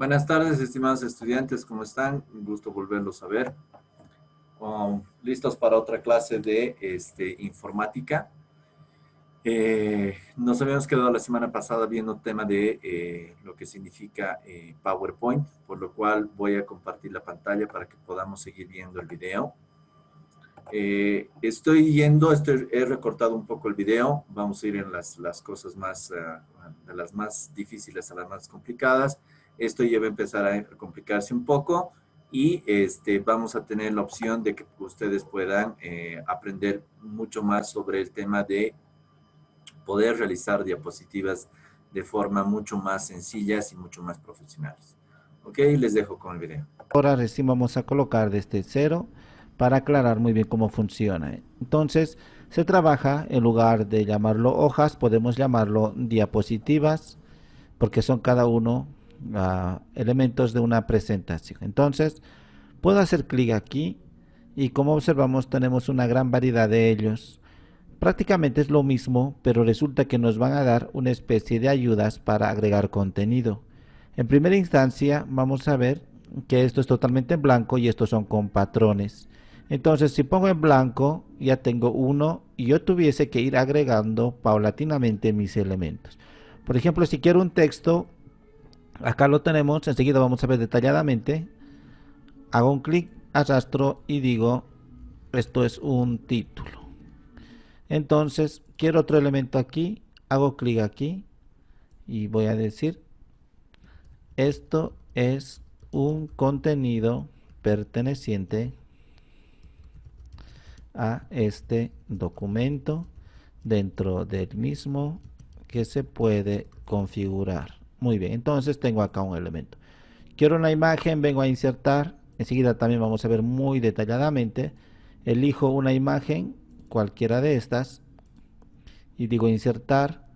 Buenas tardes, estimados estudiantes, ¿cómo están? Un gusto volverlos a ver. ¿Listos para otra clase de informática? Nos habíamos quedado la semana pasada viendo el tema de lo que significa PowerPoint, por lo cual voy a compartir la pantalla para que podamos seguir viendo el video. He recortado un poco el video, vamos a ir en las cosas más, de las más difíciles a las más complicadas. Esto ya va a empezar a complicarse un poco y vamos a tener la opción de que ustedes puedan aprender mucho más sobre el tema de poder realizar diapositivas de forma mucho más sencillas y mucho más profesionales. Ok, les dejo con el video. Ahora recién vamos a colocar desde cero para aclarar muy bien cómo funciona. Entonces, se trabaja, en lugar de llamarlo hojas, podemos llamarlo diapositivas, porque son cada uno elementos de una presentación. Entonces, puedo hacer clic aquí y como observamos tenemos una gran variedad de ellos. Prácticamente es lo mismo, pero resulta que nos van a dar una especie de ayudas para agregar contenido. En primera instancia vamos a ver que esto es totalmente en blanco y estos son con patrones. Entonces si pongo en blanco ya tengo uno y yo tuviese que ir agregando paulatinamente mis elementos. Por ejemplo, si quiero un texto, acá lo tenemos, enseguida vamos a ver detalladamente. Hago un clic, arrastro y digo esto es un título. Entonces quiero otro elemento aquí, hago clic aquí y voy a decir esto es un contenido perteneciente a este documento dentro del mismo que se puede configurar. Muy bien, entonces tengo acá un elemento. Quiero una imagen, vengo a insertar. Enseguida también vamos a ver muy detalladamente. Elijo una imagen, cualquiera de estas, y digo insertar.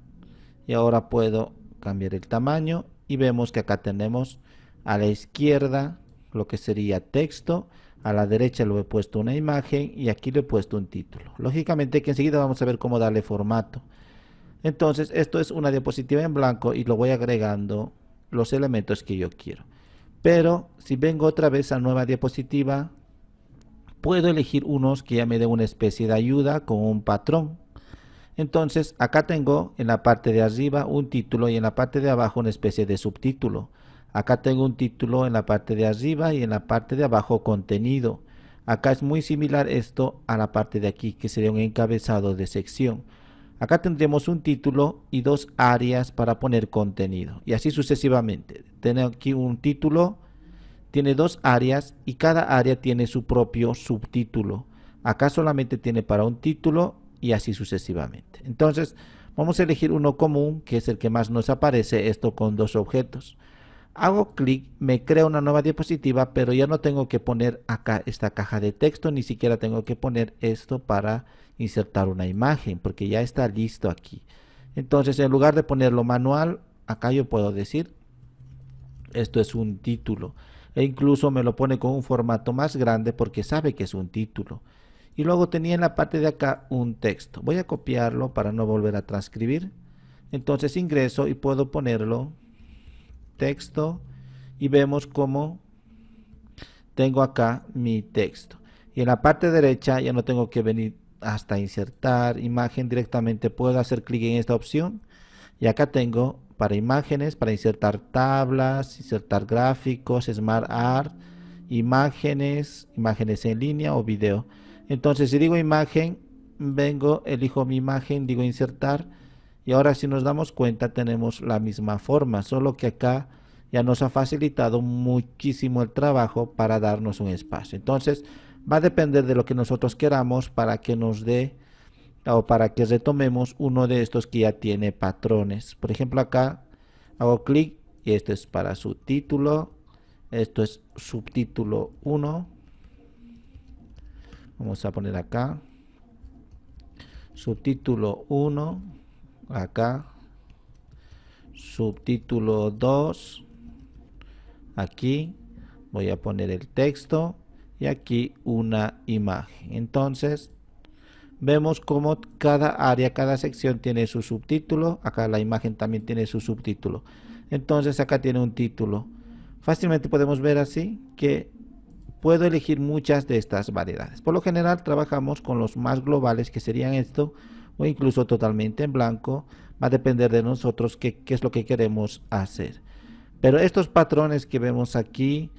Y ahora puedo cambiar el tamaño y vemos que acá tenemos a la izquierda lo que sería texto, a la derecha lo he puesto una imagen y aquí le he puesto un título. Lógicamente que enseguida vamos a ver cómo darle formato. Entonces esto es una diapositiva en blanco y lo voy agregando los elementos que yo quiero. Pero si vengo otra vez a nueva diapositiva, puedo elegir unos que ya me den una especie de ayuda con un patrón. Entonces acá tengo en la parte de arriba un título y en la parte de abajo una especie de subtítulo. Acá tengo un título en la parte de arriba y en la parte de abajo contenido. Acá es muy similar esto a la parte de aquí que sería un encabezado de sección. Acá tendremos un título y dos áreas para poner contenido y así sucesivamente. Tengo aquí un título, tiene dos áreas y cada área tiene su propio subtítulo. Acá solamente tiene para un título y así sucesivamente. Entonces vamos a elegir uno común que es el que más nos aparece, esto con dos objetos. Hago clic, me crea una nueva diapositiva, pero ya no tengo que poner acá esta caja de texto, ni siquiera tengo que poner esto para insertar una imagen, porque ya está listo aquí. Entonces en lugar de ponerlo manual, acá yo puedo decir esto es un título e incluso me lo pone con un formato más grande porque sabe que es un título. Y luego tenía en la parte de acá un texto. Voy a copiarlo para no volver a transcribir. Entonces ingreso y puedo ponerlo texto y vemos cómo tengo acá mi texto. Y en la parte derecha ya no tengo que venir hasta insertar imagen, directamente puedo hacer clic en esta opción y acá tengo para imágenes, para insertar tablas, insertar gráficos, Smart Art, imágenes, imágenes en línea o video. Entonces si digo imagen, vengo, elijo mi imagen, digo insertar y ahora si nos damos cuenta tenemos la misma forma, solo que acá ya nos ha facilitado muchísimo el trabajo para darnos un espacio. Entonces va a depender de lo que nosotros queramos para que nos dé o para que retomemos uno de estos que ya tiene patrones. Por ejemplo acá hago clic y esto es para subtítulo, esto es subtítulo 1. Vamos a poner acá subtítulo 1, acá subtítulo 2, aquí voy a poner el texto y aquí una imagen. Entonces vemos como cada área, cada sección tiene su subtítulo. Acá la imagen también tiene su subtítulo. Entonces acá tiene un título: Fácilmente podemos ver así que puedo elegir muchas de estas variedades. Por lo general trabajamos con los más globales, que serían esto, o incluso totalmente en blanco. Va a depender de nosotros qué es lo que queremos hacer. Pero estos patrones que vemos aquí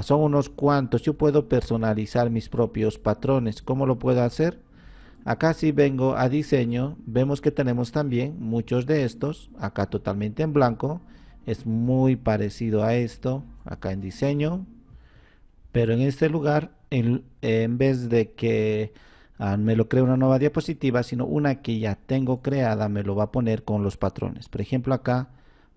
son unos cuantos. Yo puedo personalizar mis propios patrones. ¿Cómo lo puedo hacer? Acá si vengo a diseño, vemos que tenemos también muchos de estos. Acá totalmente en blanco. Es muy parecido a esto. Acá en diseño. Pero en este lugar, en vez de que me lo cree una nueva diapositiva, sino una que ya tengo creada, me lo va a poner con los patrones. Por ejemplo, acá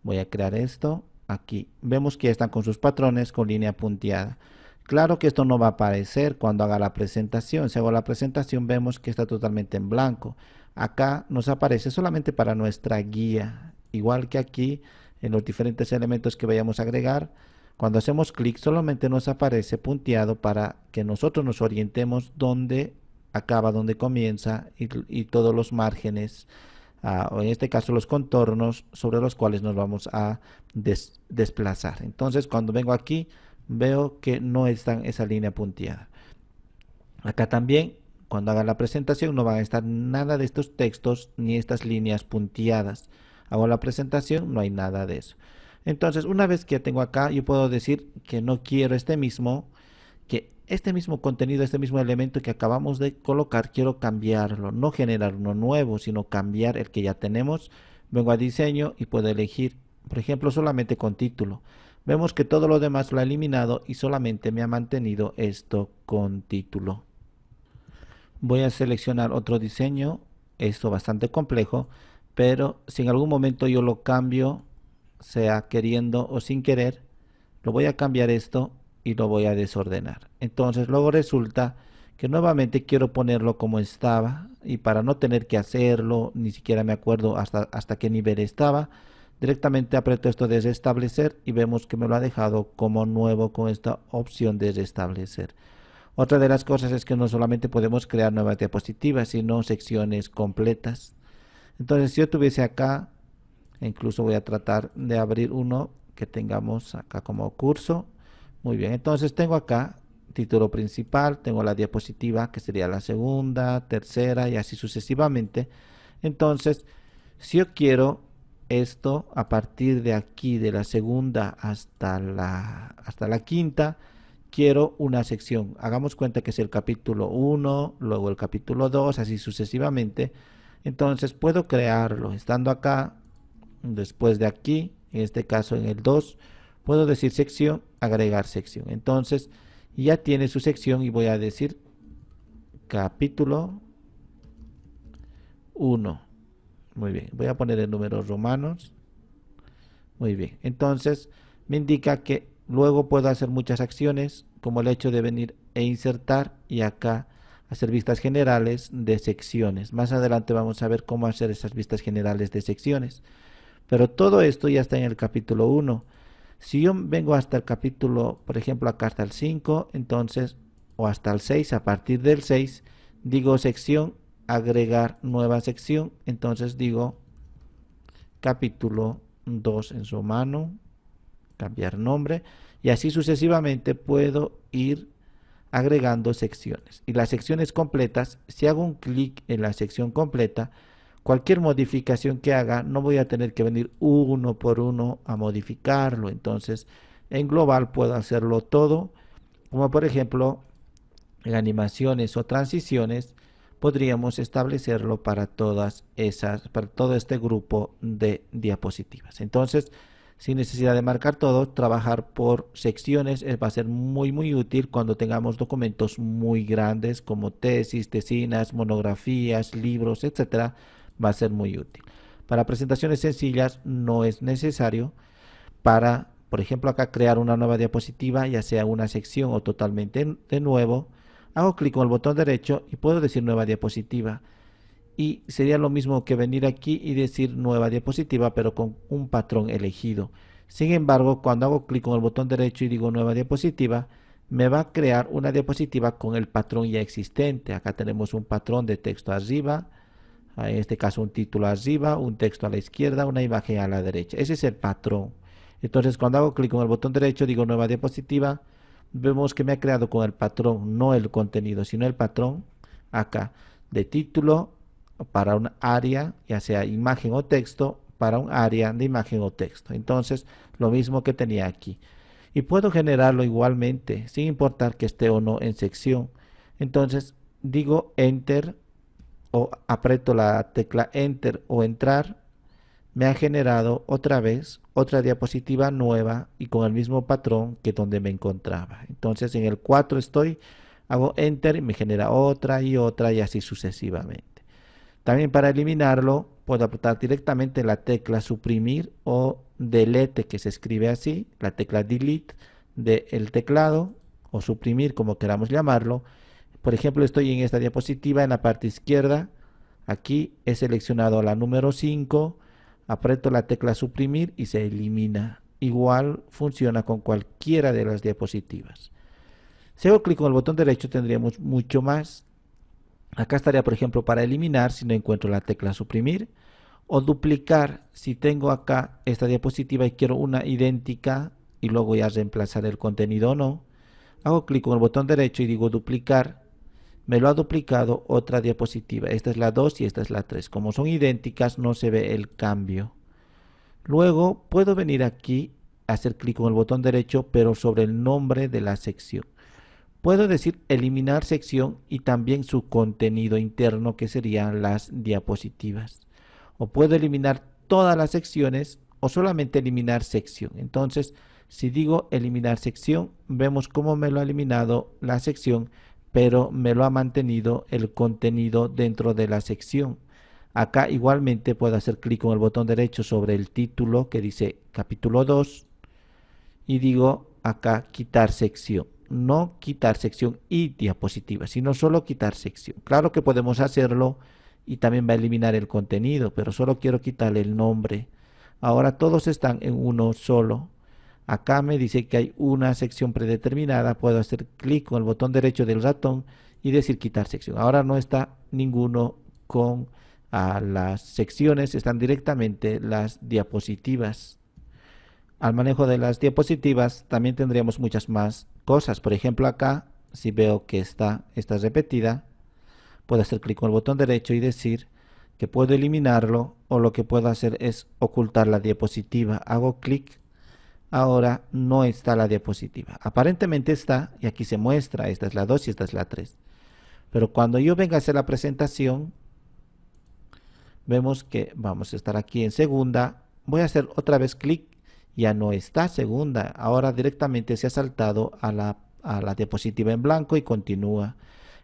voy a crear esto. Aquí vemos que ya están con sus patrones con línea punteada. Claro que esto no va a aparecer cuando haga la presentación. Si hago la presentación, vemos que está totalmente en blanco. Acá nos aparece solamente para nuestra guía. Igual que aquí, en los diferentes elementos que vayamos a agregar, cuando hacemos clic solamente nos aparece punteado para que nosotros nos orientemos dónde acaba, dónde comienza y todos los márgenes, o en este caso los contornos sobre los cuales nos vamos a desplazar. Entonces cuando vengo aquí veo que no está esa línea punteada. Acá también cuando haga la presentación no van a estar nada de estos textos ni estas líneas punteadas. Hago la presentación, no hay nada de eso. Entonces, una vez que tengo acá, yo puedo decir que no quiero que este mismo contenido, este mismo elemento que acabamos de colocar, quiero cambiarlo, no generar uno nuevo, sino cambiar el que ya tenemos. Vengo a diseño y puedo elegir, por ejemplo, solamente con título. Vemos que todo lo demás lo ha eliminado y solamente me ha mantenido esto con título. Voy a seleccionar otro diseño, esto bastante complejo, pero si en algún momento yo lo cambio, sea queriendo o sin querer, lo voy a cambiar esto y lo voy a desordenar. Entonces luego resulta que nuevamente quiero ponerlo como estaba y para no tener que hacerlo, ni siquiera me acuerdo hasta qué nivel estaba, directamente aprieto esto de restablecer y vemos que me lo ha dejado como nuevo con esta opción de restablecer. Otra de las cosas es que no solamente podemos crear nuevas diapositivas, sino secciones completas. Entonces si yo tuviese acá, incluso voy a tratar de abrir uno que tengamos acá como curso. Muy bien, entonces tengo acá título principal, tengo la diapositiva que sería la segunda, tercera y así sucesivamente. Entonces, si yo quiero esto a partir de aquí, de la segunda hasta la quinta, quiero una sección. Hagamos cuenta que es el capítulo 1, luego el capítulo 2, así sucesivamente. Entonces puedo crearlo estando acá. Después de aquí, en este caso en el 2, puedo decir sección, agregar sección. Entonces ya tiene su sección y voy a decir capítulo 1. Muy bien, voy a poner en números romanos. Muy bien, entonces me indica que luego puedo hacer muchas acciones, como el hecho de venir e insertar y acá hacer vistas generales de secciones. Más adelante vamos a ver cómo hacer esas vistas generales de secciones. Pero todo esto ya está en el capítulo 1. Si yo vengo hasta el capítulo, por ejemplo, acá hasta el 5, entonces, o hasta el 6, a partir del 6, digo sección, agregar nueva sección, entonces digo capítulo 2 en su mano, cambiar nombre, y así sucesivamente puedo ir agregando secciones. Y las secciones completas, si hago un clic en la sección completa, cualquier modificación que haga, no voy a tener que venir uno por uno a modificarlo. Entonces, en global puedo hacerlo todo, como por ejemplo, en animaciones o transiciones, podríamos establecerlo para para todo este grupo de diapositivas. Entonces, sin necesidad de marcar todo, trabajar por secciones va a ser muy útil cuando tengamos documentos muy grandes como tesis, tesinas, monografías, libros, etcétera. Va a ser muy útil. Para presentaciones sencillas no es necesario. Para, por ejemplo, acá crear una nueva diapositiva, ya sea una sección o totalmente de nuevo, hago clic con el botón derecho y puedo decir nueva diapositiva. Y sería lo mismo que venir aquí y decir nueva diapositiva, pero con un patrón elegido. Sin embargo, cuando hago clic con el botón derecho y digo nueva diapositiva, me va a crear una diapositiva con el patrón ya existente. Acá tenemos un patrón de texto arriba, en este caso un título arriba, un texto a la izquierda, una imagen a la derecha. Ese es el patrón. Entonces cuando hago clic con el botón derecho, digo nueva diapositiva, vemos que me ha creado con el patrón, no el contenido, sino el patrón acá de título para un área, ya sea imagen o texto, para un área de imagen o texto. Entonces, lo mismo que tenía aquí. Y puedo generarlo igualmente, sin importar que esté o no en sección. Entonces, digo Enter o aprieto la tecla Enter o Entrar, me ha generado otra vez otra diapositiva nueva y con el mismo patrón que donde me encontraba. Entonces en el 4 estoy, hago Enter y me genera otra y otra y así sucesivamente. También para eliminarlo puedo apretar directamente la tecla suprimir o delete, que se escribe así, la tecla delete del teclado o suprimir como queramos llamarlo. Por ejemplo, estoy en esta diapositiva en la parte izquierda, aquí he seleccionado la número 5, aprieto la tecla suprimir y se elimina. Igual funciona con cualquiera de las diapositivas. Si hago clic con el botón derecho tendríamos mucho más. Acá estaría, por ejemplo, para eliminar si no encuentro la tecla suprimir, o duplicar si tengo acá esta diapositiva y quiero una idéntica y luego ya reemplazar el contenido o no. Hago clic con el botón derecho y digo duplicar. Me lo ha duplicado otra diapositiva. Esta es la 2 y esta es la 3. Como son idénticas no se ve el cambio. Luego puedo venir aquí a hacer clic con el botón derecho pero sobre el nombre de la sección. Puedo decir eliminar sección y también su contenido interno, que serían las diapositivas. O puedo eliminar todas las secciones o solamente eliminar sección. Entonces, si digo eliminar sección, vemos cómo me lo ha eliminado la sección, pero me lo ha mantenido el contenido dentro de la sección. Acá igualmente puedo hacer clic con el botón derecho sobre el título que dice capítulo 2 y digo acá quitar sección. No quitar sección y diapositiva, sino solo quitar sección. Claro que podemos hacerlo y también va a eliminar el contenido, pero solo quiero quitarle el nombre. Ahora todos están en uno solo. Acá me dice que hay una sección predeterminada. Puedo hacer clic con el botón derecho del ratón y decir quitar sección. Ahora no está ninguno con las secciones, están directamente las diapositivas. Al manejo de las diapositivas también tendríamos muchas más cosas. Por ejemplo, acá, si veo que está repetida, puedo hacer clic con el botón derecho y decir que puedo eliminarlo, o lo que puedo hacer es ocultar la diapositiva. Hago clic, ahora no está la diapositiva. Aparentemente está, y aquí se muestra, esta es la 2 y esta es la 3. Pero cuando yo venga a hacer la presentación, vemos que vamos a estar aquí en segunda. Voy a hacer otra vez clic. Ya no está segunda, ahora directamente se ha saltado a la diapositiva en blanco y continúa.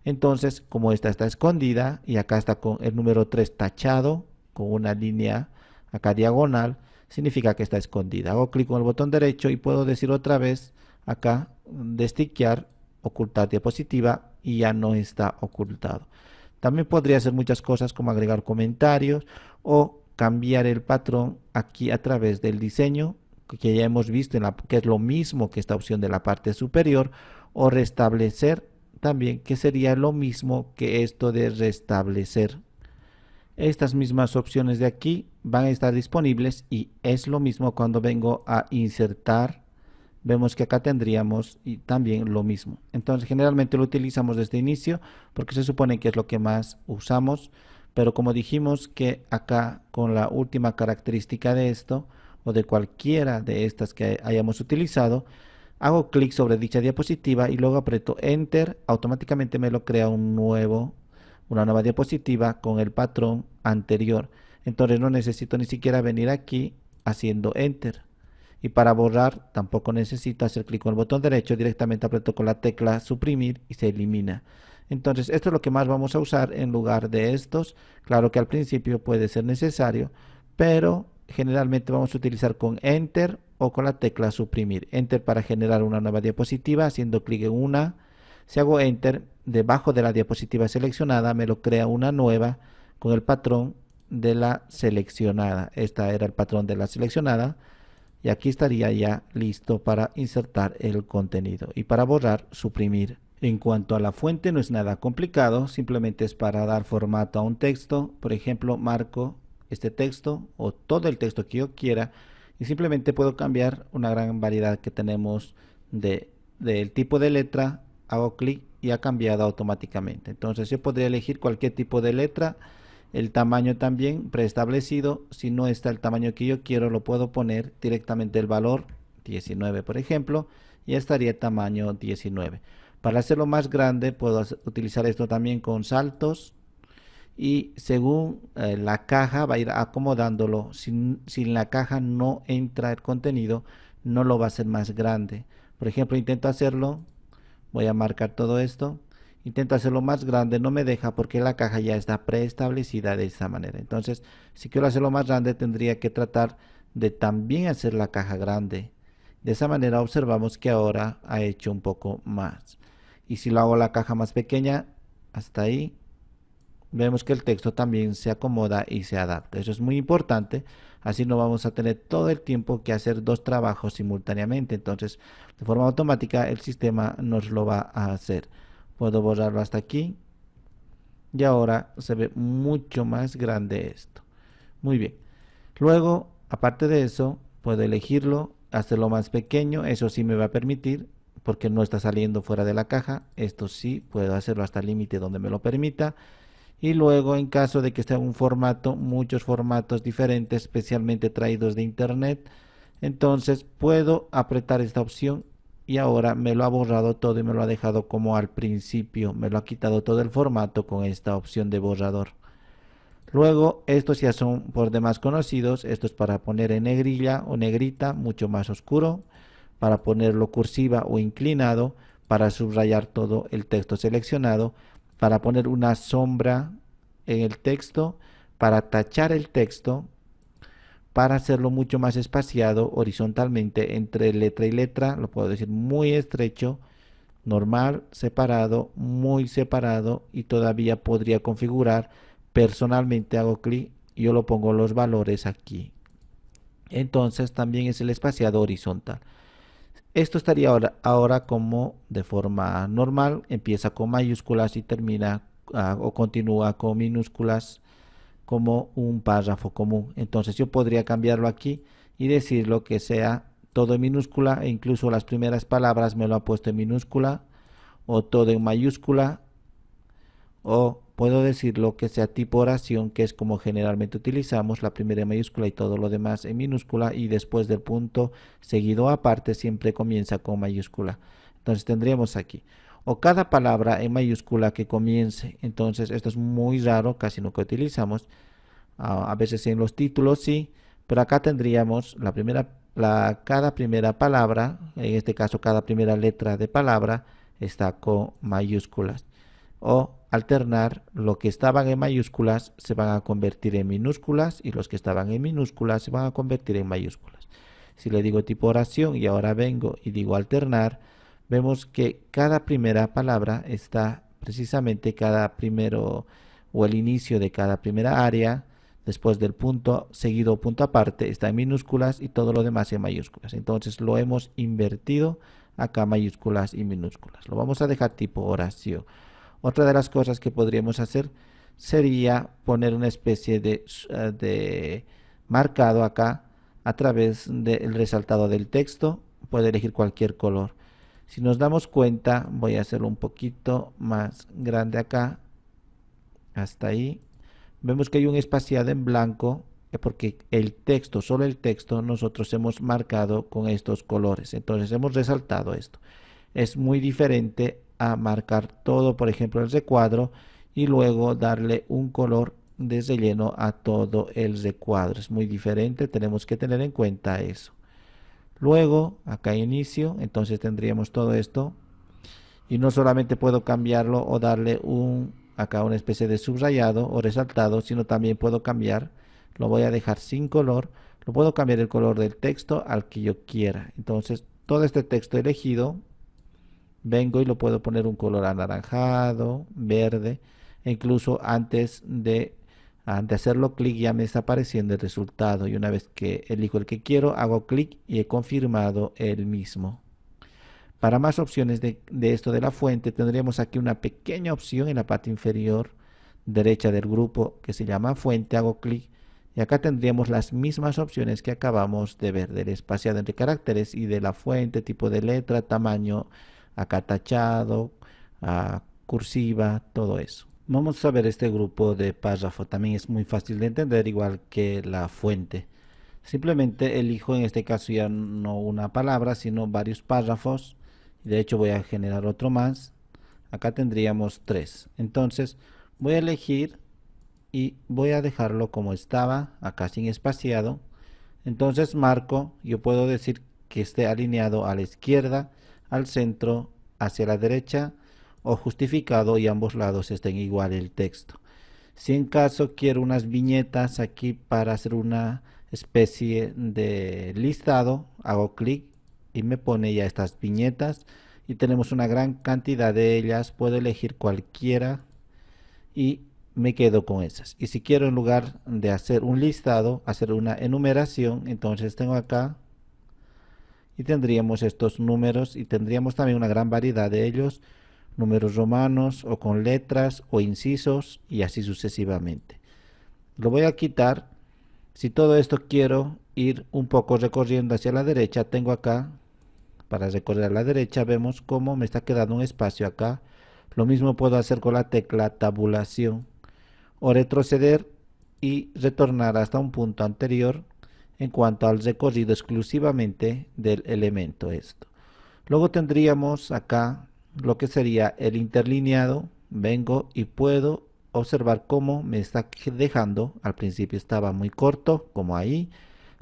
Entonces, como esta está escondida y acá está con el número 3 tachado, con una línea acá diagonal, significa que está escondida. Hago clic con el botón derecho y puedo decir otra vez acá, destiquear, ocultar diapositiva, y ya no está ocultado. También podría hacer muchas cosas como agregar comentarios o cambiar el patrón aquí a través del diseño, que ya hemos visto que es lo mismo que esta opción de la parte superior, o restablecer también, que sería lo mismo que esto de restablecer. Estas mismas opciones de aquí van a estar disponibles y es lo mismo cuando vengo a insertar. Vemos que acá tendríamos y también lo mismo. Entonces generalmente lo utilizamos desde inicio porque se supone que es lo que más usamos, pero como dijimos que acá con la última característica de esto o de cualquiera de estas que hayamos utilizado, hago clic sobre dicha diapositiva y luego aprieto Enter, automáticamente me lo crea una nueva diapositiva con el patrón anterior. Entonces no necesito ni siquiera venir aquí haciendo Enter. Y para borrar tampoco necesito hacer clic con el botón derecho, directamente aprieto con la tecla suprimir y se elimina. Entonces esto es lo que más vamos a usar en lugar de estos. Claro que al principio puede ser necesario, pero generalmente vamos a utilizar con Enter o con la tecla suprimir. Enter para generar una nueva diapositiva, haciendo clic en una. Si hago Enter, debajo de la diapositiva seleccionada me lo crea una nueva con el patrón de la seleccionada. Esta era el patrón de la seleccionada. Y aquí estaría ya listo para insertar el contenido. Y para borrar, suprimir. En cuanto a la fuente, no es nada complicado. Simplemente es para dar formato a un texto. Por ejemplo, marco este texto o todo el texto que yo quiera y simplemente puedo cambiar una gran variedad que tenemos del tipo de letra. Hago clic y ha cambiado automáticamente. Entonces yo podría elegir cualquier tipo de letra, el tamaño también preestablecido. Si no está el tamaño que yo quiero, lo puedo poner directamente el valor 19, por ejemplo, y ya estaría tamaño 19. Para hacerlo más grande puedo utilizar esto también con saltos, y según la caja va a ir acomodándolo. Si en la caja no entra el contenido, no lo va a hacer más grande. Por ejemplo, intento hacerlo, voy a marcar todo esto, intento hacerlo más grande, no me deja porque la caja ya está preestablecida de esta manera. Entonces, si quiero hacerlo más grande, tendría que tratar de también hacer la caja grande. De esa manera observamos que ahora ha hecho un poco más. Y si lo hago la caja más pequeña, hasta ahí, vemos que el texto también se acomoda y se adapta. Eso es muy importante, así no vamos a tener todo el tiempo que hacer dos trabajos simultáneamente. Entonces, de forma automática el sistema nos lo va a hacer. Puedo borrarlo hasta aquí y ahora se ve mucho más grande esto. Muy bien. Luego, aparte de eso, puedo elegirlo, hacerlo más pequeño. Eso sí me va a permitir, porque no está saliendo fuera de la caja. Esto sí puedo hacerlo hasta el límite donde me lo permita. Y luego, en caso de que esté en un formato, muchos formatos diferentes, especialmente traídos de internet, entonces puedo apretar esta opción y ahora me lo ha borrado todo y me lo ha dejado como al principio. Me lo ha quitado todo el formato con esta opción de borrador. Luego, estos ya son por demás conocidos. Esto es para poner en negrilla o negrita, mucho más oscuro, para ponerlo cursiva o inclinado, para subrayar todo el texto seleccionado, para poner una sombra en el texto, para tachar el texto, para hacerlo mucho más espaciado horizontalmente entre letra y letra. Lo puedo decir muy estrecho, normal, separado, muy separado, y todavía podría configurar. Personalmente hago clic y yo lo pongo los valores aquí. Entonces también es el espaciado horizontal. Esto estaría ahora como de forma normal, empieza con mayúsculas y termina o continúa con minúsculas como un párrafo común. Entonces yo podría cambiarlo aquí y decirlo que sea todo en minúscula, e incluso las primeras palabras me lo ha puesto en minúscula, o todo en mayúscula, o puedo decirlo que sea tipo oración, que es como generalmente utilizamos, la primera en mayúscula y todo lo demás en minúscula, y después del punto seguido aparte siempre comienza con mayúscula. Entonces tendríamos aquí, o cada palabra en mayúscula que comience. Entonces esto es muy raro, casi nunca utilizamos. A veces en los títulos sí, pero acá tendríamos cada primera palabra, en este caso cada primera letra de palabra está con mayúsculas. O alternar, lo que estaban en mayúsculas se van a convertir en minúsculas y los que estaban en minúsculas se van a convertir en mayúsculas. Si le digo tipo oración y ahora vengo y digo alternar, vemos que cada primera palabra está precisamente cada primero, o el inicio de cada primera área, después del punto seguido punto aparte, está en minúsculas y todo lo demás en mayúsculas. Entonces lo hemos invertido acá, mayúsculas y minúsculas. Lo vamos a dejar tipo oración. Otra de las cosas que podríamos hacer sería poner una especie de marcado acá a través del resaltado del texto. Puede elegir cualquier color. Si nos damos cuenta, voy a hacerlo un poquito más grande acá, hasta ahí. Vemos que hay un espaciado en blanco, porque el texto, solo el texto, nosotros hemos marcado con estos colores. Entonces hemos resaltado esto. Es muy diferente a marcar todo, por ejemplo, el recuadro y luego darle un color de relleno a todo el recuadro. Es muy diferente, tenemos que tener en cuenta eso. Luego, acá inicio, entonces tendríamos todo esto. Y no solamente puedo cambiarlo o darle acá una especie de subrayado o resaltado, sino también puedo cambiar, lo voy a dejar sin color, lo puedo cambiar el color del texto al que yo quiera. Entonces, todo este texto elegido, vengo y lo puedo poner un color anaranjado, verde, e incluso antes de hacerlo clic ya me está apareciendo el resultado, y una vez que elijo el que quiero, hago clic y he confirmado el mismo. Para más opciones de esto de la fuente, tendríamos aquí una pequeña opción en la parte inferior derecha del grupo que se llama fuente. Hago clic Y acá tendríamos las mismas opciones que acabamos de ver, del espaciado entre caracteres y de la fuente, tipo de letra, tamaño, acá tachado, cursiva, todo eso. Vamos a ver este grupo de párrafo, también es muy fácil de entender, igual que la fuente. Simplemente elijo en este caso ya no una palabra, sino varios párrafos. De hecho voy a generar otro más. Acá tendríamos 3. Entonces voy a elegir y voy a dejarlo como estaba, acá sin espaciado. Entonces marco, yo puedo decir que esté alineado a la izquierda, al centro, hacia la derecha o justificado y ambos lados estén igual el texto. Si en caso quiero unas viñetas aquí para hacer una especie de listado, hago clic y me pone ya estas viñetas y tenemos una gran cantidad de ellas. Puedo elegir cualquiera y me quedo con esas. Y si quiero, en lugar de hacer un listado, hacer una enumeración, entonces tengo acá y tendríamos estos números y tendríamos también una gran variedad de ellos, números romanos o con letras o incisos y así sucesivamente. Lo voy a quitar. Si todo esto quiero ir un poco recorriendo hacia la derecha, tengo acá, para recorrer a la derecha, vemos cómo me está quedando un espacio acá. Lo mismo puedo hacer con la tecla tabulación o retroceder y retornar hasta un punto anterior en cuanto al recorrido exclusivamente del elemento esto. Luego tendríamos acá lo que sería el interlineado. Vengo y puedo observar cómo me está dejando. Al principio estaba muy corto, como ahí.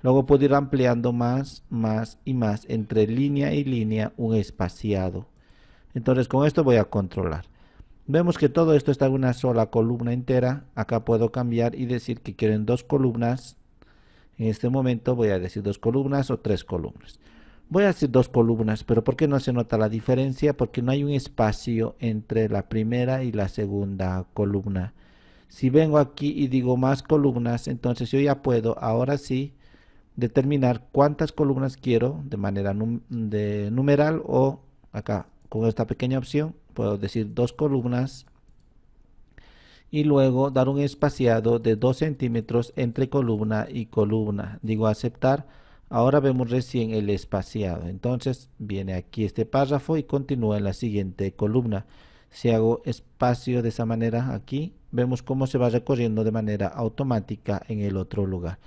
Luego puedo ir ampliando más y más entre línea y línea un espaciado. Entonces con esto voy a controlar. Vemos que todo esto está en una sola columna entera. Acá puedo cambiar y decir que quiero en 2 columnas. En este momento voy a decir 2 columnas o 3 columnas. Voy a decir 2 columnas, pero ¿por qué no se nota la diferencia? Porque no hay un espacio entre la primera y la segunda columna. Si vengo aquí y digo más columnas, entonces yo ya puedo ahora sí determinar cuántas columnas quiero de manera de numeral, o acá con esta pequeña opción puedo decir 2 columnas y luego dar un espaciado de 2 centímetros entre columna y columna. Digo aceptar. Ahora vemos recién el espaciado. Entonces viene aquí este párrafo y continúa en la siguiente columna. Si hago espacio de esa manera aquí, vemos cómo se va recorriendo de manera automática en el otro lugar.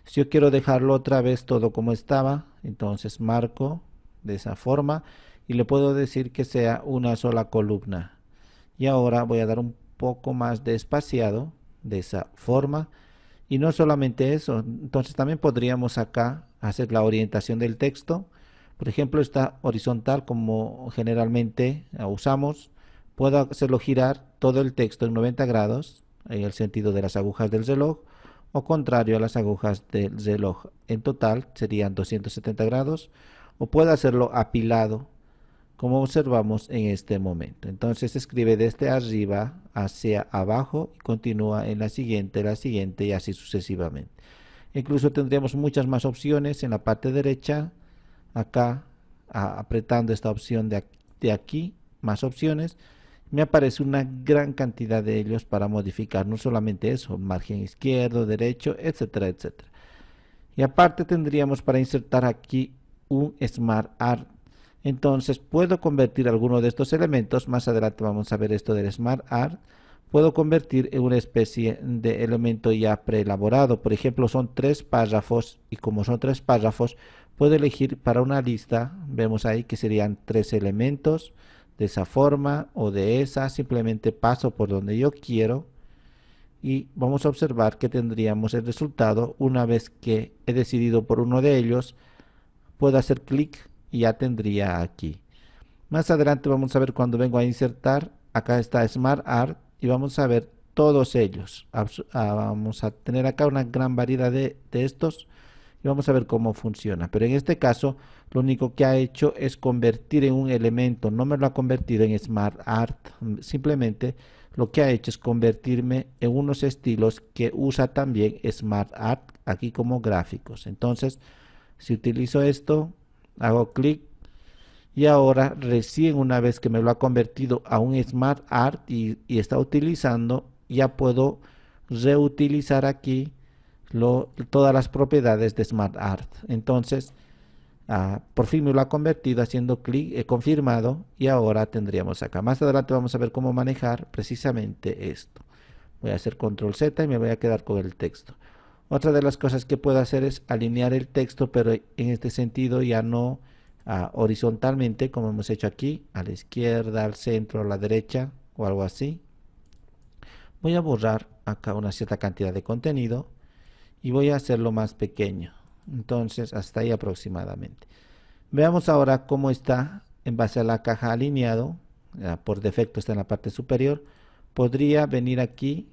Si yo quiero dejarlo otra vez todo como estaba, entonces marco de esa forma y le puedo decir que sea una sola columna. Y ahora voy a dar un poco más de espaciado de esa forma. Y no solamente eso, entonces también podríamos acá hacer la orientación del texto. Por ejemplo, está horizontal como generalmente usamos. Puedo hacerlo girar todo el texto en 90 grados en el sentido de las agujas del reloj, o contrario a las agujas del reloj. En total serían 270 grados, o puedo hacerlo apilado como observamos en este momento. Entonces escribe desde arriba hacia abajo y continúa en la siguiente y así sucesivamente. Incluso tendríamos muchas más opciones en la parte derecha, acá apretando esta opción de aquí, más opciones, me aparece una gran cantidad de ellos para modificar, no solamente eso, margen izquierdo, derecho, etcétera, etcétera. Y aparte tendríamos para insertar aquí un Smart Art. Entonces puedo convertir alguno de estos elementos, más adelante vamos a ver esto del Smart Art, puedo convertir en una especie de elemento ya preelaborado. Por ejemplo, son 3 párrafos y como son 3 párrafos, puedo elegir para una lista, vemos ahí que serían 3 elementos de esa forma o de esa, simplemente paso por donde yo quiero y vamos a observar que tendríamos el resultado. Una vez que he decidido por uno de ellos, puedo hacer clic y ya tendría aquí. Más adelante vamos a ver cuando vengo a insertar, acá está Smart Art y vamos a ver todos ellos. Vamos a tener acá una gran variedad de estos y vamos a ver cómo funciona. Pero en este caso lo único que ha hecho es convertir en un elemento, no me lo ha convertido en Smart Art, simplemente lo que ha hecho es convertirme en unos estilos que usa también Smart Art aquí como gráficos. Entonces si utilizo esto, hago clic y ahora recién una vez que me lo ha convertido a un Smart Art y está utilizando, ya puedo reutilizar aquí todas las propiedades de SmartArt. Entonces, por fin me lo ha convertido. Haciendo clic he confirmado y ahora tendríamos acá. Más adelante vamos a ver cómo manejar precisamente esto. Voy a hacer control Z y me voy a quedar con el texto. Otra de las cosas que puedo hacer es alinear el texto, pero en este sentido ya no horizontalmente como hemos hecho aquí, a la izquierda, al centro, a la derecha o algo así. Voy a borrar acá una cierta cantidad de contenido y voy a hacerlo más pequeño. Entonces hasta ahí aproximadamente. Veamos ahora cómo está en base a la caja alineado. Por defecto está en la parte superior. Podría venir aquí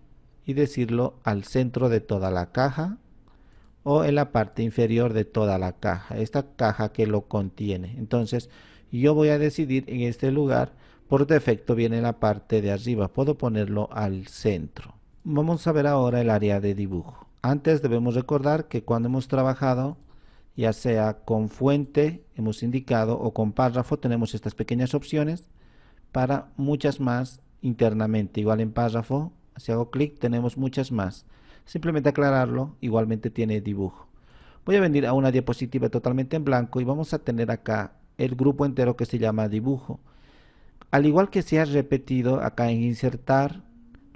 y decirlo al centro de toda la caja o en la parte inferior de toda la caja, esta caja que lo contiene. Entonces yo voy a decidir en este lugar. Por defecto viene en la parte de arriba, puedo ponerlo al centro. Vamos a ver ahora el área de dibujo. Antes debemos recordar que cuando hemos trabajado, ya sea con fuente, hemos indicado, o con párrafo, tenemos estas pequeñas opciones para muchas más internamente. Igual en párrafo, si hago clic, tenemos muchas más. Simplemente aclararlo, igualmente tiene dibujo. Voy a venir a una diapositiva totalmente en blanco y vamos a tener acá el grupo entero que se llama dibujo. Al igual que se ha repetido acá en insertar,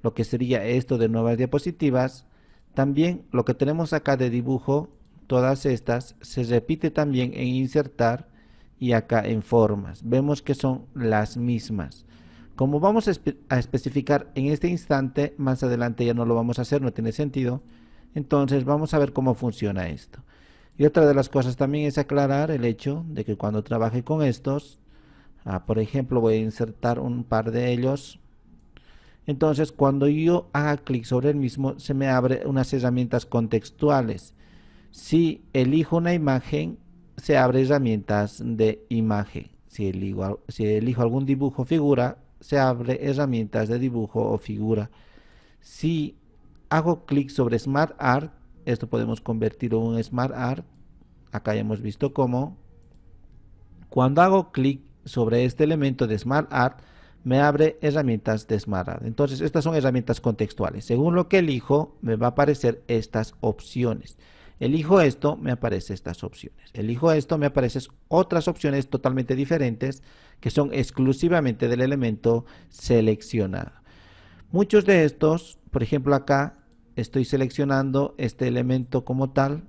lo que sería esto de nuevas diapositivas, también lo que tenemos acá de dibujo, todas estas, se repite también en insertar y acá en formas. Vemos que son las mismas. Como vamos a especificar en este instante, más adelante ya no lo vamos a hacer, no tiene sentido. Entonces vamos a ver cómo funciona esto. Y otra de las cosas también es aclarar el hecho de que cuando trabaje con estos, por ejemplo, voy a insertar un par de ellos. Entonces, cuando yo haga clic sobre el mismo, se me abren unas herramientas contextuales. Si elijo una imagen, se abre herramientas de imagen. Si elijo algún dibujo o figura, se abre herramientas de dibujo o figura. Si hago clic sobre SmartArt, esto podemos convertirlo en un SmartArt. Acá ya hemos visto cómo. Cuando hago clic sobre este elemento de SmartArt, me abre herramientas de SmartArt. Entonces, estas son herramientas contextuales. Según lo que elijo, me va a aparecer estas opciones. Elijo esto, me aparecen estas opciones. Elijo esto, me aparecen otras opciones totalmente diferentes que son exclusivamente del elemento seleccionado. Muchos de estos, por ejemplo acá, estoy seleccionando este elemento como tal.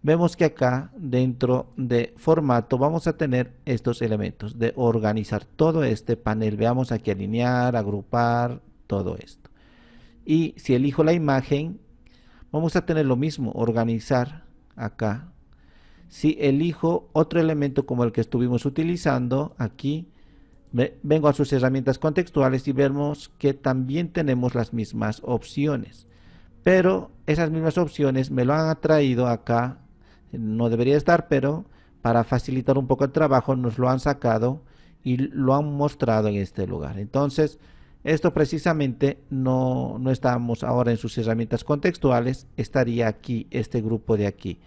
Vemos que acá dentro de formato vamos a tener estos elementos de organizar todo este panel. Veamos aquí alinear, agrupar, todo esto. Y si elijo la imagen, vamos a tener lo mismo, organizar acá. Si elijo otro elemento como el que estuvimos utilizando, aquí vengo a sus herramientas contextuales y vemos que también tenemos las mismas opciones. Pero esas mismas opciones me lo han traído acá. No debería estar, pero para facilitar un poco el trabajo nos lo han sacado y lo han mostrado en este lugar. Entonces, esto precisamente no estamos ahora en sus herramientas contextuales, estaría aquí, este grupo de aquí.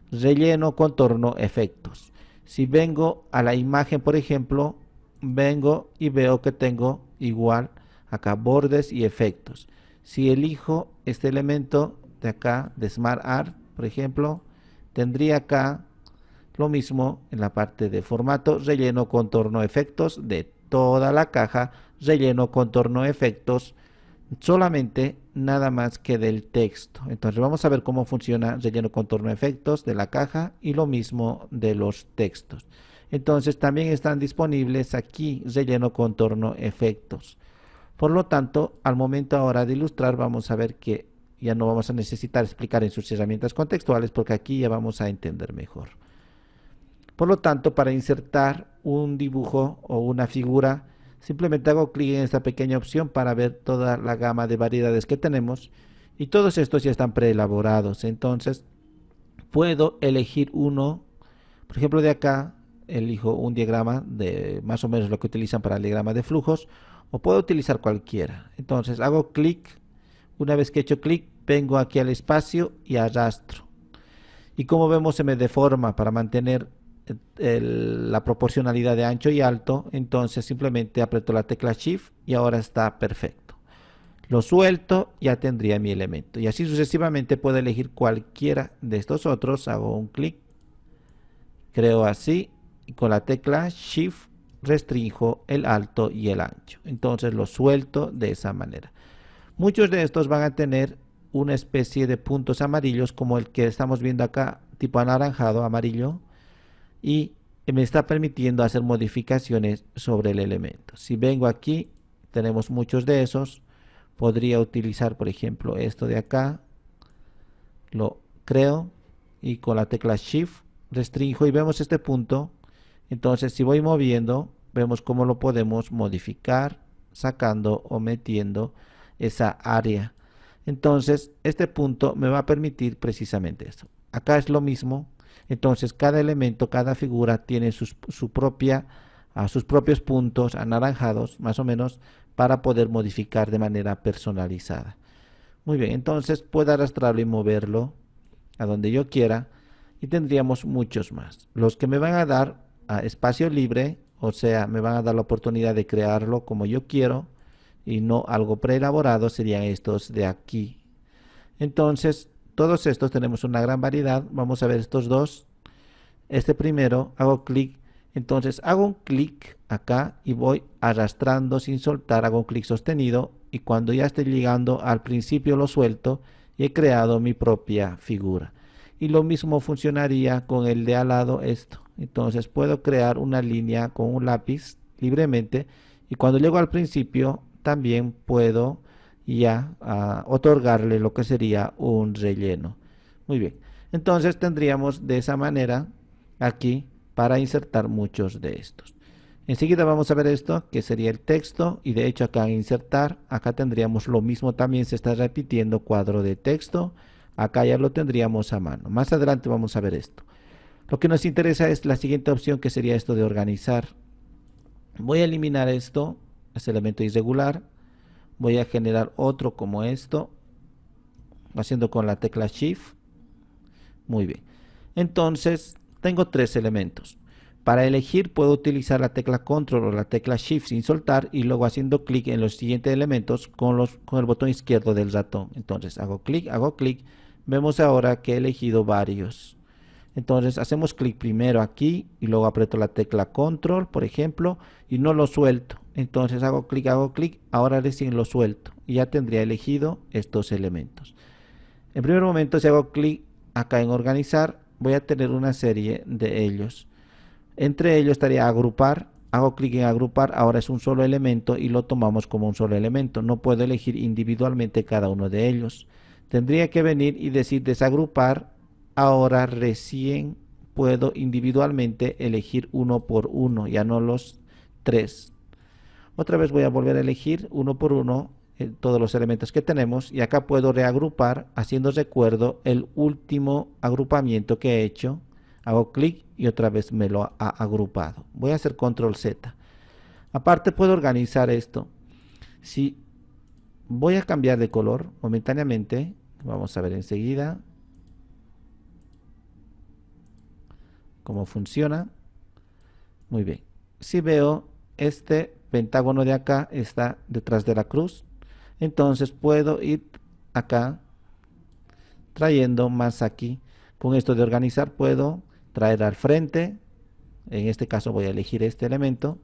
Relleno, contorno, efectos. Si vengo a la imagen, por ejemplo, vengo y veo que tengo igual acá bordes y efectos. Si elijo este elemento de acá, de SmartArt, por ejemplo, tendría acá lo mismo en la parte de formato, relleno, contorno, efectos de toda la caja, relleno, contorno, efectos, solamente nada más que del texto. Entonces vamos a ver cómo funciona relleno, contorno, efectos de la caja y lo mismo de los textos. Entonces también están disponibles aquí relleno, contorno, efectos. Por lo tanto, al momento ahora de ilustrar vamos a ver que ya no vamos a necesitar explicar en sus herramientas contextuales porque aquí ya vamos a entender mejor. Por lo tanto, para insertar un dibujo o una figura, simplemente hago clic en esta pequeña opción para ver toda la gama de variedades que tenemos y todos estos ya están preelaborados. Entonces, puedo elegir uno, por ejemplo de acá, elijo un diagrama de más o menos lo que utilizan para el diagrama de flujos o puedo utilizar cualquiera. Entonces, hago clic. Una vez que he hecho clic, vengo aquí al espacio y arrastro. Y como vemos, se me deforma para mantener la proporcionalidad de ancho y alto. Entonces simplemente aprieto la tecla Shift y ahora está perfecto. Lo suelto, ya tendría mi elemento. Y así sucesivamente puedo elegir cualquiera de estos otros. Hago un clic, creo así, y con la tecla Shift restringo el alto y el ancho. Entonces lo suelto de esa manera. Muchos de estos van a tener una especie de puntos amarillos como el que estamos viendo acá, tipo anaranjado, amarillo, y me está permitiendo hacer modificaciones sobre el elemento. Si vengo aquí, tenemos muchos de esos. Podría utilizar, por ejemplo, esto de acá, lo creo y con la tecla Shift restringo y vemos este punto. Entonces, si voy moviendo, vemos cómo lo podemos modificar, sacando o metiendo esa área. Entonces, este punto me va a permitir precisamente esto. Acá es lo mismo. Entonces, cada elemento, cada figura tiene sus propios puntos anaranjados, más o menos, para poder modificar de manera personalizada. Muy bien, entonces puedo arrastrarlo y moverlo a donde yo quiera y tendríamos muchos más. Los que me van a dar espacio libre, o sea, me van a dar la oportunidad de crearlo como yo quiero y no algo preelaborado, serían estos de aquí. Entonces, todos estos tenemos una gran variedad. Vamos a ver estos dos. Este primero, hago clic. Entonces hago un clic acá y voy arrastrando sin soltar, hago un clic sostenido y cuando ya esté llegando al principio lo suelto y he creado mi propia figura. Y lo mismo funcionaría con el de al lado esto. Entonces puedo crear una línea con un lápiz libremente y cuando llego al principio también puedo ya otorgarle lo que sería un relleno. Muy bien, entonces tendríamos de esa manera aquí para insertar muchos de estos. Enseguida vamos a ver esto, que sería el texto, y de hecho acá en insertar, acá tendríamos lo mismo, también se está repitiendo cuadro de texto, acá ya lo tendríamos a mano. Más adelante vamos a ver esto. Lo que nos interesa es la siguiente opción, que sería esto de organizar. Voy a eliminar esto, este elemento irregular, voy a generar otro como esto, haciendo con la tecla Shift. Muy bien. Entonces, tengo tres elementos. Para elegir puedo utilizar la tecla Control o la tecla Shift sin soltar y luego haciendo clic en los siguientes elementos con el botón izquierdo del ratón. Entonces hago clic, vemos ahora que he elegido varios. Entonces hacemos clic primero aquí y luego aprieto la tecla Control, por ejemplo, y no lo suelto. Entonces hago clic, ahora recién lo suelto y ya tendría elegido estos elementos. En primer momento, si hago clic acá en organizar, voy a tener una serie de ellos. Entre ellos estaría agrupar. Hago clic en agrupar, ahora es un solo elemento y lo tomamos como un solo elemento. No puedo elegir individualmente cada uno de ellos. Tendría que venir y decir desagrupar. Ahora recién puedo individualmente elegir uno por uno, ya no los tres. Otra vez voy a volver a elegir uno por uno todos los elementos que tenemos y acá puedo reagrupar haciendo recuerdo el último agrupamiento que he hecho. Hago clic y otra vez me lo ha agrupado. Voy a hacer control Z. Aparte puedo organizar esto. Si voy a cambiar de color momentáneamente, vamos a ver enseguida cómo funciona. Muy bien. Si veo este pentágono de acá está detrás de la cruz, entonces puedo ir acá trayendo más aquí. Con esto de organizar puedo traer al frente, en este caso voy a elegir este elemento,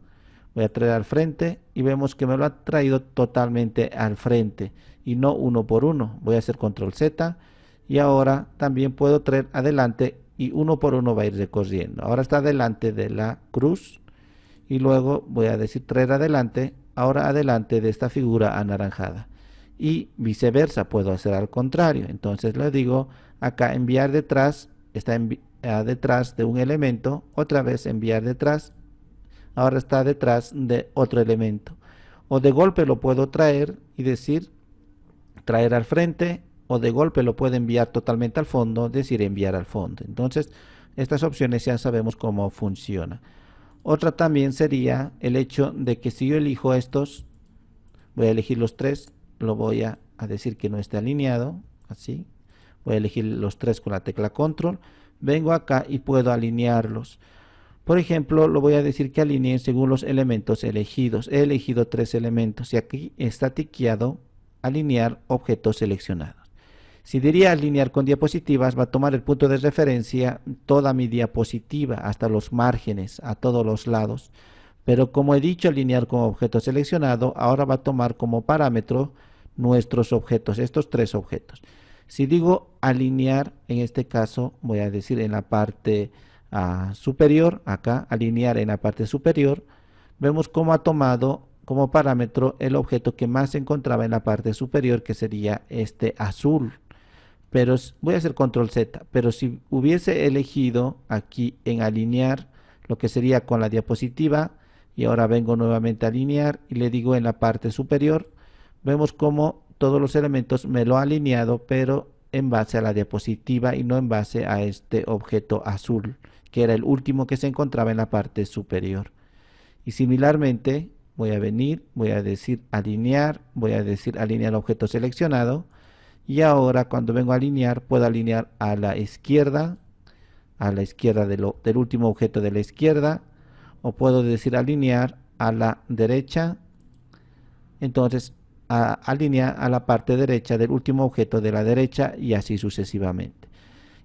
voy a traer al frente y vemos que me lo ha traído totalmente al frente y no uno por uno. Voy a hacer control Z y ahora también puedo traer adelante y uno por uno va a ir recorriendo. Ahora está delante de la cruz y luego voy a decir traer adelante, ahora adelante de esta figura anaranjada y viceversa, puedo hacer al contrario. Entonces le digo acá enviar detrás, está detrás de un elemento, otra vez enviar detrás, ahora está detrás de otro elemento, o de golpe lo puedo traer y decir traer al frente, o de golpe lo puedo enviar totalmente al fondo, decir enviar al fondo. Entonces estas opciones ya sabemos cómo funciona. Otra también sería el hecho de que si yo elijo estos, voy a elegir los tres, lo voy a decir que no esté alineado, así, voy a elegir los tres con la tecla control, vengo acá y puedo alinearlos. Por ejemplo, lo voy a decir que alineen según los elementos elegidos. He elegido tres elementos y aquí está tiqueado alinear objetos seleccionados. Si diría alinear con diapositivas, va a tomar el punto de referencia toda mi diapositiva, hasta los márgenes, a todos los lados. Pero como he dicho, alinear con objeto seleccionado, ahora va a tomar como parámetro nuestros objetos, estos tres objetos. Si digo alinear, en este caso voy a decir en la parte superior, acá, alinear en la parte superior, vemos cómo ha tomado como parámetro el objeto que más se encontraba en la parte superior, que sería este azul. Pero voy a hacer control Z, pero si hubiese elegido aquí en alinear lo que sería con la diapositiva, y ahora vengo nuevamente a alinear y le digo en la parte superior, vemos como todos los elementos me lo ha alineado, pero en base a la diapositiva y no en base a este objeto azul, que era el último que se encontraba en la parte superior. Y similarmente voy a venir, voy a decir alinear objeto seleccionado, y ahora cuando vengo a alinear, puedo alinear a la izquierda del último objeto de la izquierda, o puedo decir alinear a la derecha, entonces alinear a la parte derecha del último objeto de la derecha, y así sucesivamente.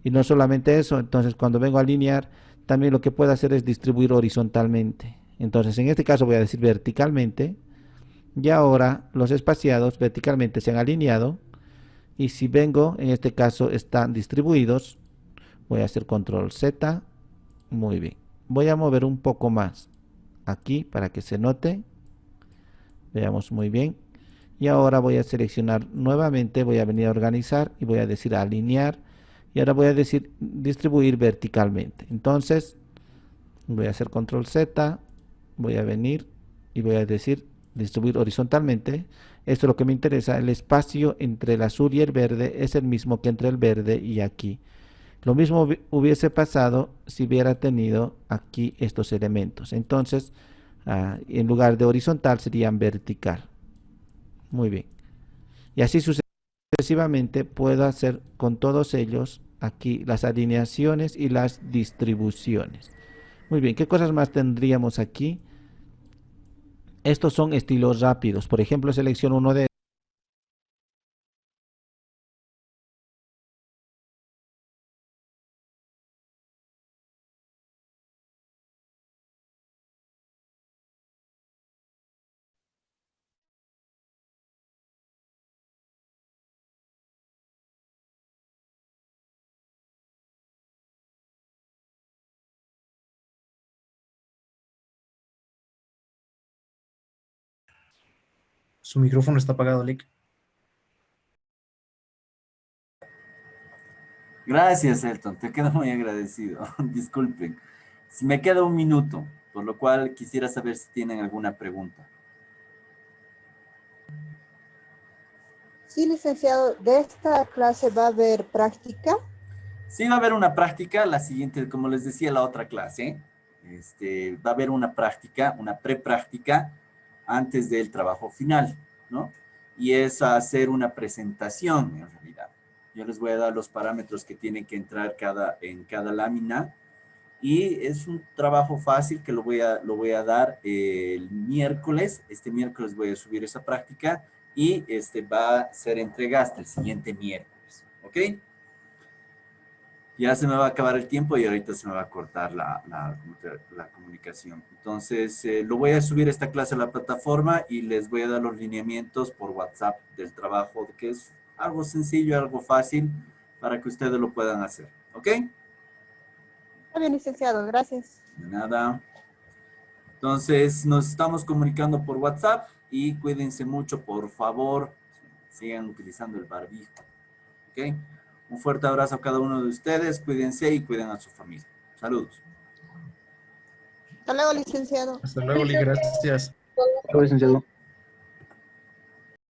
Y no solamente eso, entonces cuando vengo a alinear, también lo que puedo hacer es distribuir horizontalmente. Entonces en este caso voy a decir verticalmente, y ahora los espaciados verticalmente se han alineado, y si vengo, en este caso están distribuidos, voy a hacer control Z, muy bien. Voy a mover un poco más aquí para que se note, veamos muy bien. Y ahora voy a seleccionar nuevamente, voy a venir a organizar y voy a decir alinear, y ahora voy a decir distribuir verticalmente. Entonces voy a hacer control Z, voy a venir y voy a decir distribuir horizontalmente. Esto es lo que me interesa, el espacio entre el azul y el verde es el mismo que entre el verde y aquí. Lo mismo hubiese pasado si hubiera tenido aquí estos elementos. Entonces, en lugar de horizontal serían vertical. Muy bien. Y así sucesivamente puedo hacer con todos ellos aquí las alineaciones y las distribuciones. Muy bien, ¿qué cosas más tendríamos aquí? Estos son estilos rápidos. Por ejemplo, selecciono uno de Su micrófono está apagado, Lick. Gracias, Elton. Te quedo muy agradecido. Disculpen. Me queda un minuto, por lo cual quisiera saber si tienen alguna pregunta. Sí, licenciado, ¿de esta clase va a haber práctica? Sí, va a haber una práctica, la siguiente, como les decía, la otra clase. Va a haber una práctica, una prepráctica antes del trabajo final, ¿no? Y es hacer una presentación, en realidad. Yo les voy a dar los parámetros que tienen que entrar en cada lámina, y es un trabajo fácil que lo voy a dar el miércoles. Este miércoles voy a subir esa práctica, y va a ser entregada hasta el siguiente miércoles, ¿ok? Ya se me va a acabar el tiempo y ahorita se me va a cortar la comunicación. Entonces, lo voy a subir esta clase a la plataforma y les voy a dar los lineamientos por WhatsApp del trabajo, que es algo sencillo, algo fácil, para que ustedes lo puedan hacer. ¿Ok? Está bien, licenciado, gracias. De nada. Entonces, nos estamos comunicando por WhatsApp, y cuídense mucho, por favor. Sigan utilizando el barbijo. ¿Ok? Un fuerte abrazo a cada uno de ustedes. Cuídense y cuiden a su familia. Saludos. Hasta luego, licenciado. Hasta luego, Lick. Gracias. Licenciado.